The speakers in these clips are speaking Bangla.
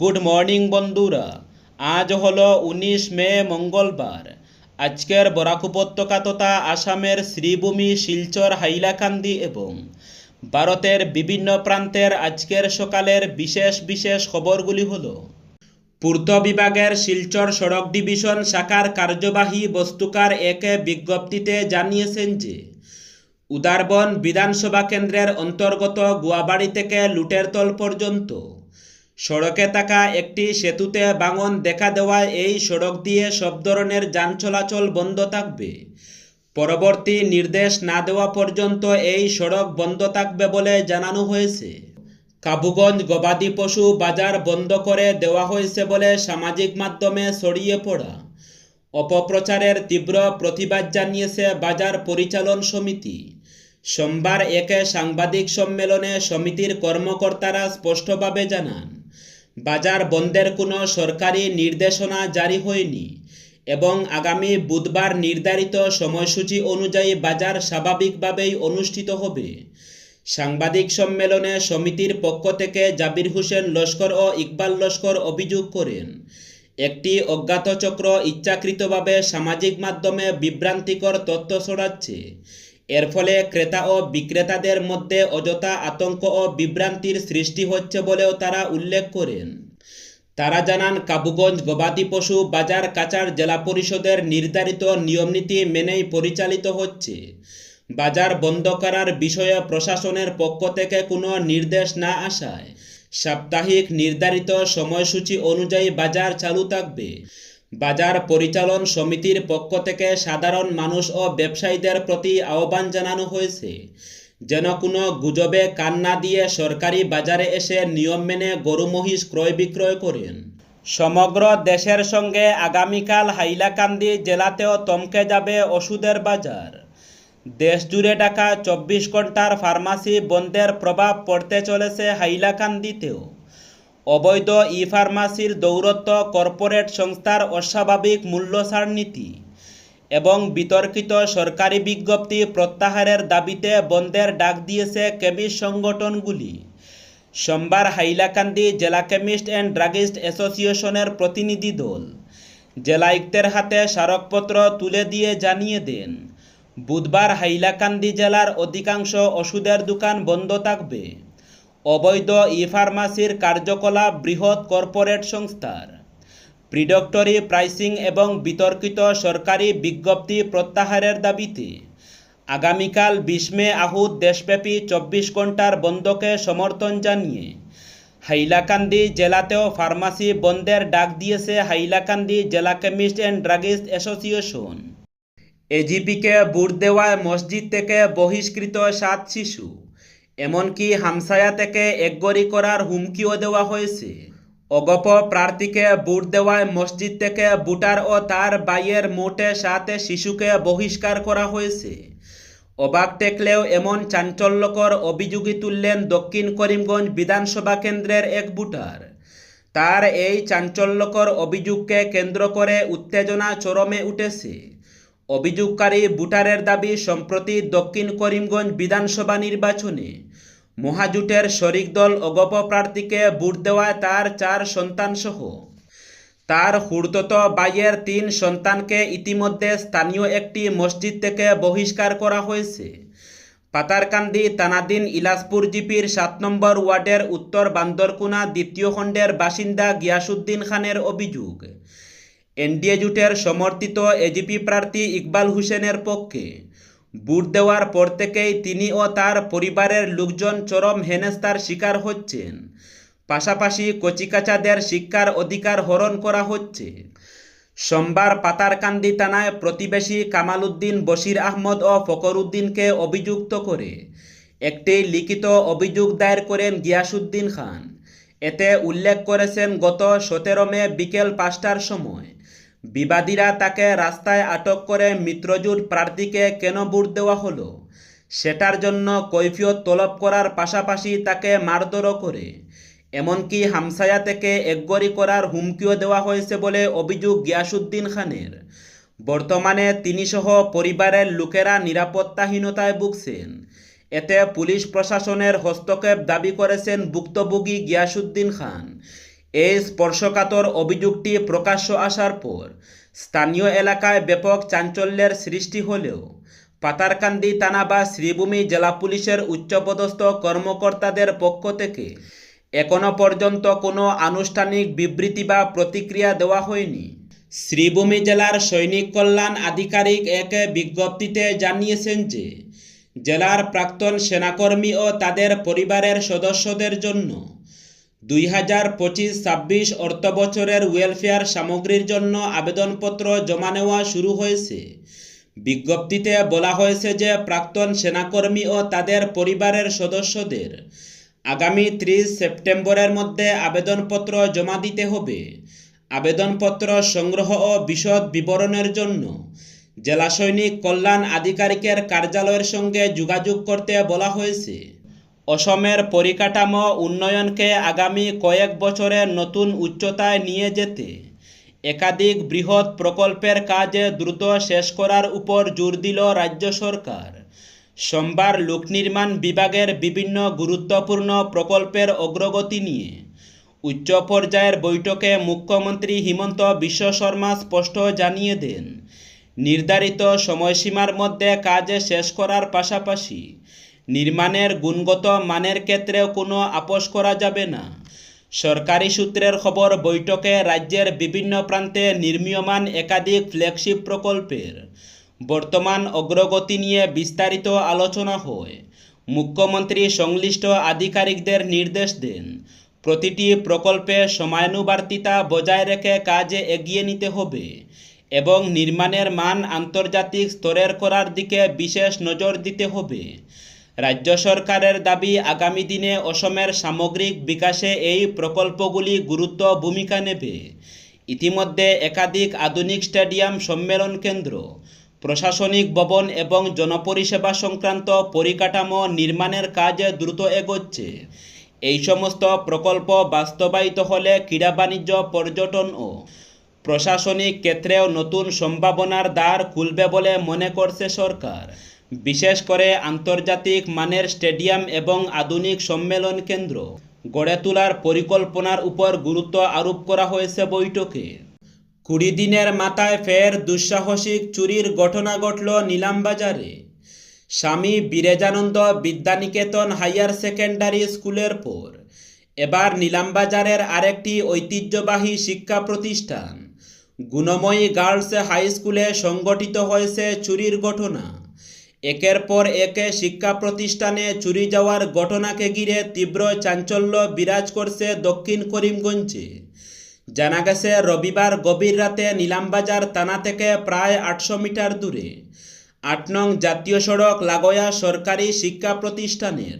গুড মর্নিং বন্ধুরা। আজ হলো 19 মে মঙ্গলবার। আজকের বরাক উপত্যকা তথা আসামের শ্রীভূমি, শিলচর, হাইলাকান্দি এবং ভারতের বিভিন্ন প্রান্তের আজকের সকালের বিশেষ বিশেষ খবরগুলি হলো: পূর্ত বিভাগের শিলচর সড়ক ডিভিশন শাখার কার্যবাহী বস্তুকার একে বিজ্ঞপ্তিতে জানিয়েছেন যে উদারবন বিধানসভা কেন্দ্রের অন্তর্গত গুয়াবাড়ি থেকে লুটেরতল পর্যন্ত সড়কে থাকা একটি সেতুতে ভাঙন দেখা দেওয়ায় এই সড়ক দিয়ে সব ধরনের যান চলাচল বন্ধ থাকবে। পরবর্তী নির্দেশ না দেওয়া পর্যন্ত এই সড়ক বন্ধ থাকবে বলে জানানো হয়েছে। কাবুগঞ্জ গবাদি পশু বাজার বন্ধ করে দেওয়া হয়েছে বলে সামাজিক মাধ্যমে ছড়িয়ে পড়া অপপ্রচারের তীব্র প্রতিবাদ জানিয়েছে বাজার পরিচালন সমিতি। সোমবার একে সাংবাদিক সম্মেলনে সমিতির কর্মকর্তারা স্পষ্টভাবে জানান, বাজার বন্ধের কোনো সরকারি নির্দেশনা জারি হয়নি এবং আগামী বুধবার নির্ধারিত সময়সূচি অনুযায়ী বাজার স্বাভাবিকভাবেই অনুষ্ঠিত হবে। সাংবাদিক সম্মেলনে সমিতির পক্ষ থেকে জাবির হোসেন লস্কর ও ইকবাল লস্কর অভিযোগ করেন, একটি অজ্ঞাত চক্র ইচ্ছাকৃতভাবে সামাজিক মাধ্যমে বিভ্রান্তিকর তথ্য ছড়াচ্ছে। এর ফলে ক্রেতা ও বিক্রেতাদের মধ্যে অযথা আতঙ্ক ও বিভ্রান্তির সৃষ্টি হচ্ছে বলেও তারা উল্লেখ করেন। তারা জানান, কাবুগঞ্জ গবাদি পশু বাজার কাছাড় জেলা পরিষদের নির্ধারিত নিয়মনীতি মেনেই পরিচালিত হচ্ছে। বাজার বন্ধ করার বিষয়ে প্রশাসনের পক্ষ থেকে কোনো নির্দেশ না আসায় সাপ্তাহিক নির্ধারিত সময়সূচি অনুযায়ী বাজার চালু থাকবে। বাজার পরিচালন সমিতির পক্ষ থেকে সাধারণ মানুষ ও ব্যবসায়ীদের প্রতি আহ্বান জানানো হয়েছে যেন কোনো গুজবে কান না দিয়ে সরকারি বাজারে এসে নিয়ম মেনে গরু মহিষ ক্রয় বিক্রয় করেন। সমগ্র দেশের সঙ্গে আগামীকাল হাইলাকান্দি জেলাতেও থমকে যাবে ওষুধের বাজার। দেশজুড়ে ডাকা 24 ঘন্টার ফার্মাসি বন্ধের প্রভাব পড়তে চলেছে হাইলাকান্দিতেও। অবৈধ ই ফার্মাসির দৌরত্ব, কর্পোরেট সংস্থার অস্বাভাবিক মূল্যছাড় নীতি এবং বিতর্কিত সরকারি বিজ্ঞপ্তি প্রত্যাহারের দাবিতে বন্ধের ডাক দিয়েছে কেমিস্ট সংগঠনগুলি। সোমবার হাইলাকান্দি জেলা কেমিস্ট অ্যান্ড ড্রাগিস্ট অ্যাসোসিয়েশনের প্রতিনিধি দল জেলা আয়ুক্তের হাতে স্মারকপত্র তুলে দিয়ে জানিয়ে দেন, বুধবার হাইলাকান্দি জেলার অধিকাংশ ওষুধের দোকান বন্ধ থাকবে। অবৈধ ই ফার্মাসির কার্যকলাপ বৃহৎ কর্পোরেট সংস্থার প্রিডক্টরি প্রাইসিং এবং বিতর্কিত সরকারি বিজ্ঞপ্তি প্রত্যাহারের দাবিতে আগামীকাল 20 মে আহুত দেশব্যাপী 24 ঘন্টার বন্ধকে সমর্থন জানিয়ে হাইলাকান্দি জেলাতেও ফার্মাসি বন্ধের ডাক দিয়েছে হাইলাকান্দি জেলা কেমিস্ট অ্যান্ড ড্রাগিস্ট অ্যাসোসিয়েশন। এজিপিকে ভোট দেওয়ায় মসজিদ থেকে বহিষ্কৃত 7 শিশু, এমনকি হামসায়া থেকে একগরি করার হুমকিও দেওয়া হয়েছে। অগপ প্রার্থীকে ভোট দেওয়ায় মসজিদ থেকে ভোটার ও তার ভাইয়ের মোটে 7 শিশুকে বহিষ্কার করা হয়েছে। অবাক ঠেকলেও এমন চাঞ্চল্যকর অভিযোগই তুললেন দক্ষিণ করিমগঞ্জ বিধানসভা কেন্দ্রের এক ভোটার। তার এই চাঞ্চল্যকর অভিযোগকে কেন্দ্র করে উত্তেজনা চরমে উঠেছে। অভিযোগকারী ভোটারের দাবি, সম্প্রতি দক্ষিণ করিমগঞ্জ বিধানসভা নির্বাচনে মহাজোটের শরিক দল অগপ প্রার্থীকে ভোট দেওয়ায় তার 4 সন্তানসহ তার খুড়তুতো ভাইয়ের 3 সন্তানকে ইতিমধ্যে স্থানীয় একটি মসজিদ থেকে বহিষ্কার করা হয়েছে। পাতারকান্দি থানাধীন ইলাসপুর জিপির 7 নম্বর ওয়ার্ডের উত্তর বান্দরকুনা 2য় খণ্ডের বাসিন্দা গিয়াসউদ্দিন খানের অভিযোগ, এনডিএ জোটের সমর্থিত এজিপি প্রার্থী ইকবাল হোসেনের পক্ষে ভোট দেওয়ার পর থেকেই তিনি ও তার পরিবারের লোকজন চরম হেনস্থার শিকার হচ্ছেন। পাশাপাশি কচিকাচাদের শিক্ষার অধিকার হরণ করা হচ্ছে। সোমবার পাতারকান্দি থানায় প্রতিবেশী কামাল উদ্দিন, বশির আহমদ ও ফকর উদ্দিনকে অভিযুক্ত করে একটি লিখিত অভিযোগ দায়ের করেন গিয়াসউদ্দিন খান। এতে উল্লেখ করেছেন, গত 17 মে বিকেল 5টার সময় বিবাদীরা তাকে রাস্তায় আটক করে মিত্রজোট প্রার্থীকে কেন ভোট দেওয়া হলো সেটার জন্য কৈফিয়ত তলব করার পাশাপাশি তাকে মারধরও করে, এমনকি হামসায়া থেকে একগরি করার হুমকিও দেওয়া হয়েছে বলে অভিযোগ গিয়াসউদ্দিন খানের। বর্তমানে তিনি সহ পরিবারের লোকেরা নিরাপত্তাহীনতায় ভুগছেন। এতে পুলিশ প্রশাসনের হস্তক্ষেপ দাবি করেছেন ভুক্তভোগী গিয়াসউদ্দিন খান। এই স্পর্শকাতর অভিযোগটি প্রকাশ্য আসার পর স্থানীয় এলাকায় ব্যাপক চাঞ্চল্যের সৃষ্টি হলেও পাতারকান্দি থানা বা শ্রীভূমি জেলা পুলিশের উচ্চপদস্থ কর্মকর্তাদের পক্ষ থেকে এখনও পর্যন্ত কোনো আনুষ্ঠানিক বিবৃতি বা প্রতিক্রিয়া দেওয়া হয়নি। শ্রীভূমি জেলার সৈনিক কল্যাণ আধিকারিক এক বিজ্ঞপ্তিতে জানিয়েছেন যে জেলার প্রাক্তন সেনাকর্মী ও তাদের পরিবারের সদস্যদের জন্য 2025-26 অর্থবছরের ওয়েলফেয়ার সামগ্রীর জন্য আবেদনপত্র জমা নেওয়া শুরু হয়েছে। বিজ্ঞপ্তিতে বলা হয়েছে যে প্রাক্তন সেনাকর্মী ও তাদের পরিবারের সদস্যদের আগামী 30 সেপ্টেম্বরের মধ্যে আবেদনপত্র জমা দিতে হবে। আবেদনপত্র সংগ্রহ ও বিশদ বিবরণের জন্য জেলা সৈনিক কল্যাণ আধিকারিকের কার্যালয়ের সঙ্গে যোগাযোগ করতে বলা হয়েছে। অসমের পরিকাঠামো উন্নয়নকে আগামী কয়েক বছরে নতুন উচ্চতায় নিয়ে যেতে একাধিক বৃহৎ প্রকল্পের কাজ দ্রুত শেষ করার উপর জোর দিল রাজ্য সরকার। সোমবার লোকনির্মাণ বিভাগের বিভিন্ন গুরুত্বপূর্ণ প্রকল্পের অগ্রগতি নিয়ে উচ্চ পর্যায়ের বৈঠকে মুখ্যমন্ত্রী হিমন্ত বিশ্ব শর্মা স্পষ্ট জানিয়ে দেন, নির্ধারিত সময়সীমার মধ্যে কাজ শেষ করার পাশাপাশি নির্মাণের গুণগত মানের ক্ষেত্রেও কোনো আপোষ করা যাবে না। সরকারি সূত্রের খবর, বৈঠকে রাজ্যের বিভিন্ন প্রান্তে নির্মীয়মান একাধিক ফ্ল্যাগশিপ প্রকল্পের বর্তমান অগ্রগতি নিয়ে বিস্তারিত আলোচনা হয়। মুখ্যমন্ত্রী সংশ্লিষ্ট আধিকারিকদের নির্দেশ দেন, প্রতিটি প্রকল্পে সময়ানুবর্তিতা বজায় রেখে কাজে এগিয়ে নিতে হবে এবং নির্মাণের মান আন্তর্জাতিক স্তরের করার দিকে বিশেষ নজর দিতে হবে। রাজ্য সরকারের দাবি, আগামী দিনে অসমের সামগ্রিক বিকাশে এই প্রকল্পগুলি গুরুত্ব ভূমিকা নেবে। ইতিমধ্যে একাধিক আধুনিক স্টেডিয়াম, সম্মেলন কেন্দ্র, প্রশাসনিক ভবন এবং জনপরিষেবা সংক্রান্ত পরিকাঠামো নির্মাণের কাজ দ্রুত এগোচ্ছে। এই সমস্ত প্রকল্প বাস্তবায়িত হলে ক্রীড়া, বাণিজ্য, পর্যটন ও প্রশাসনিক ক্ষেত্রেও নতুন সম্ভাবনার দ্বার খুলবে বলে মনে করছে সরকার। বিশেষ করে আন্তর্জাতিক মানের স্টেডিয়াম এবং আধুনিক সম্মেলন কেন্দ্র গড়ে তোলার পরিকল্পনার উপর গুরুত্ব আরোপ করা হয়েছে বৈঠকে। 20 দিনের মাথায় ফের দুঃসাহসিক চুরির ঘটনা ঘটল নিলামবাজারে। স্বামী বিবেকানন্দ বিদ্যানিকেতন হাইয়ার সেকেন্ডারি স্কুলের পর এবার নিলামবাজারের আরেকটি ঐতিহ্যবাহী শিক্ষা প্রতিষ্ঠান গুণময়ী গার্লস হাই স্কুলে সংঘটিত হয়েছে চুরির ঘটনা। একের পর এক শিক্ষা প্রতিষ্ঠানে চুরি যাওয়ার ঘটনাকে ঘিরে তীব্র চাঞ্চল্য বিরাজ করছে দক্ষিণ করিমগঞ্জে। জানা গেছে, রবিবার গভীর রাতে নিলামবাজার থানা থেকে প্রায় 800 মিটার দূরে 8 নং জাতীয় সড়ক লাগোয়া সরকারি শিক্ষা প্রতিষ্ঠানের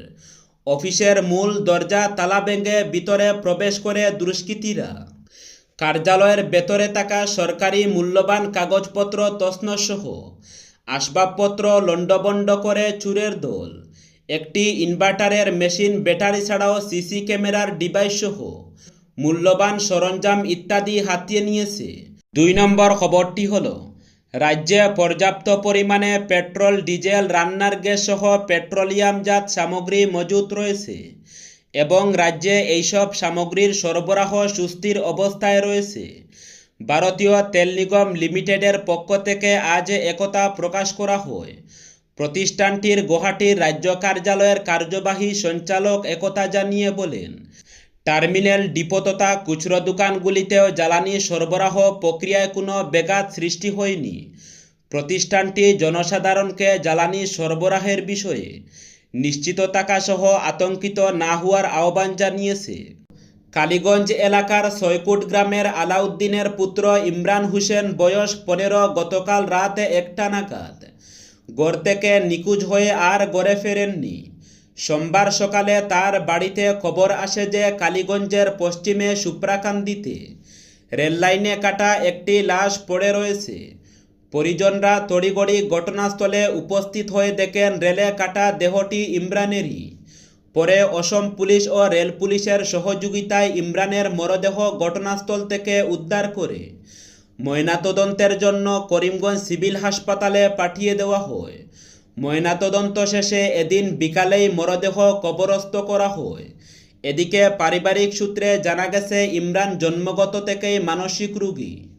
অফিসের মূল দরজা তালা ভেঙে ভিতরে প্রবেশ করে দুষ্কৃতীরা কার্যালয়ের ভেতরে থাকা সরকারি মূল্যবান কাগজপত্র তছনছ সহ আসবাবপত্র লণ্ডভণ্ড করে চোরের দল একটি ইনভার্টারের মেশিন, ব্যাটারি ছাড়াও সিসি ক্যামেরার ডিভাইস সহ মূল্যবান সরঞ্জাম ইত্যাদি হাতিয়ে নিয়েছে। 2 নম্বর খবরটি হলো, রাজ্যে পর্যাপ্ত পরিমাণে পেট্রোল, ডিজেল, রান্নার গ্যাস সহ পেট্রোলিয়ামজাত সামগ্রী মজুত রয়েছে এবং রাজ্যে এইসব সামগ্রীর সরবরাহ সুস্থির অবস্থায় রয়েছে। ভারতীয় তেল নিগম লিমিটেডের পক্ষ থেকে আজ একথা প্রকাশ করা হয়। প্রতিষ্ঠানটির গুয়াহাটির রাজ্য কার্যালয়ের কার্যবাহী সঞ্চালক একথা জানিয়ে বলেন, টার্মিনাল, ডিপো তথা খুচরো দোকানগুলিতেও জ্বালানি সরবরাহ প্রক্রিয়ায় কোনো ব্যাঘাত সৃষ্টি হয়নি। প্রতিষ্ঠানটি জনসাধারণকে জ্বালানি সরবরাহের বিষয়ে নিশ্চিত থাকা সহ আতঙ্কিত না হওয়ার আহ্বান জানিয়েছে। কালীগঞ্জ এলাকার সৈকুট গ্রামের আলাউদ্দিনের পুত্র ইমরান হোসেন, বয়স 15, গতকাল রাত 1টা নাগাদ ঘর থেকে নিখোঁজ হয়ে আর ঘরে ফেরেননি। সোমবার সকালে তার বাড়িতে খবর আসে যে কালীগঞ্জের পশ্চিমে সুপ্রাকান্দিতে রেললাইনে কাটা একটি লাশ পড়ে রয়েছে। পরিজনরা তড়িঘড়ি ঘটনাস্থলে উপস্থিত হয়ে দেখেন রেলে কাটা দেহটি ইমরানেরই। পরে অসম পুলিশ ও রেল পুলিশের সহযোগিতায় ইমরানের মরদেহ ঘটনাস্থল থেকে উদ্ধার করে ময়নাতদন্তের জন্য করিমগঞ্জ সিভিল হাসপাতালে পাঠিয়ে দেওয়া হয়। ময়নাতদন্ত শেষে এদিন বিকালেই মরদেহ কবরস্থ করা হয়। এদিকে পারিবারিক সূত্রে জানা গেছে ইমরান জন্মগত থেকেই মানসিক রোগী।